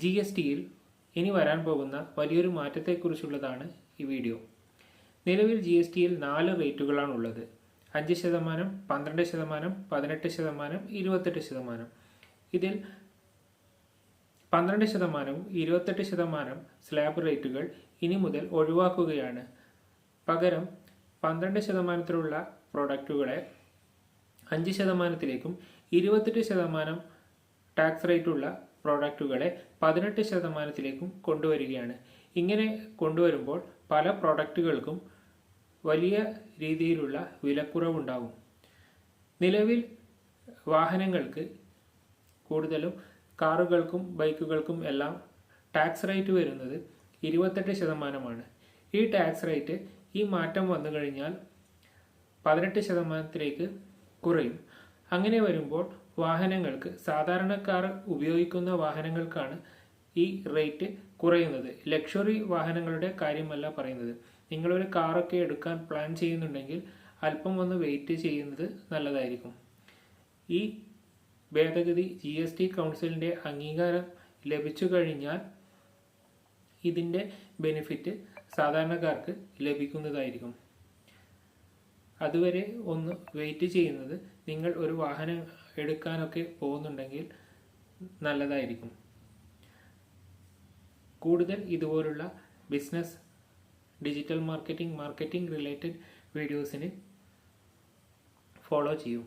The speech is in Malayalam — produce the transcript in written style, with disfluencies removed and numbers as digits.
GSTയിൽ ഇനി വരാൻ പോകുന്ന വലിയൊരു മാറ്റത്തെക്കുറിച്ചുള്ളതാണ് ഈ വീഡിയോ. നിലവിൽ GSTയിൽ 4 റേറ്റുകളാണുള്ളത്. 5%, 12%, 18%, 28%. ഇതിൽ 12%, 28% സ്ലാബ് റേറ്റുകൾ ഇനി മുതൽ ഒഴിവാക്കുകയാണ്. പകരം 12%ത്തിലുള്ള പ്രോഡക്റ്റുകളെ 5%ത്തിലേക്കും 28% ടാക്സ് റേറ്റുള്ള പ്രോഡക്റ്റുകളെ 18%ത്തിലേക്കും കൊണ്ടുവരികയാണ്. ഇങ്ങനെ കൊണ്ടുവരുമ്പോൾ പല പ്രോഡക്റ്റുകൾക്കും വലിയ രീതിയിലുള്ള വിലക്കുറവുണ്ടാകും. നിലവിൽ വാഹനങ്ങൾക്ക്, കൂടുതലും കാറുകൾക്കും ബൈക്കുകൾക്കും എല്ലാം ടാക്സ് റേറ്റ് വരുന്നത് 28%. ഈ ടാക്സ് റേറ്റ് ഈ മാറ്റം വന്നു കഴിഞ്ഞാൽ 18%ത്തിലേക്ക് കുറയും. അങ്ങനെ വരുമ്പോൾ വാഹനങ്ങൾക്ക്, സാധാരണക്കാർ ഉപയോഗിക്കുന്ന വാഹനങ്ങൾക്കാണ് ഈ റേറ്റ് കുറയുന്നത്. ലക്ഷറി വാഹനങ്ങളുടെ കാര്യമല്ല പറയുന്നത്. നിങ്ങളൊരു കാറൊക്കെ എടുക്കാൻ പ്ലാൻ ചെയ്യുന്നുണ്ടെങ്കിൽ അല്പം ഒന്ന് വെയിറ്റ് ചെയ്യുന്നത് നല്ലതായിരിക്കും. ഈ ഭേദഗതി GST കൗൺസിലിൻ്റെ അംഗീകാരം ലഭിച്ചു കഴിഞ്ഞാൽ ഇതിൻ്റെ ബെനിഫിറ്റ് സാധാരണക്കാർക്ക് ലഭിക്കുന്നതായിരിക്കും. അതുവരെ ഒന്ന് വെയിറ്റ് ചെയ്യുന്നത് നിങ്ങൾ ഒരു വാഹനം എടുക്കാനൊക്കെ പോകുന്നുണ്ടെങ്കിൽ നല്ലതായിരിക്കും. കൂടുതൽ ഇതുപോലുള്ള ബിസിനസ്, ഡിജിറ്റൽ മാർക്കറ്റിംഗ് റിലേറ്റഡ് വീഡിയോസിന് ഫോളോ ചെയ്യൂ.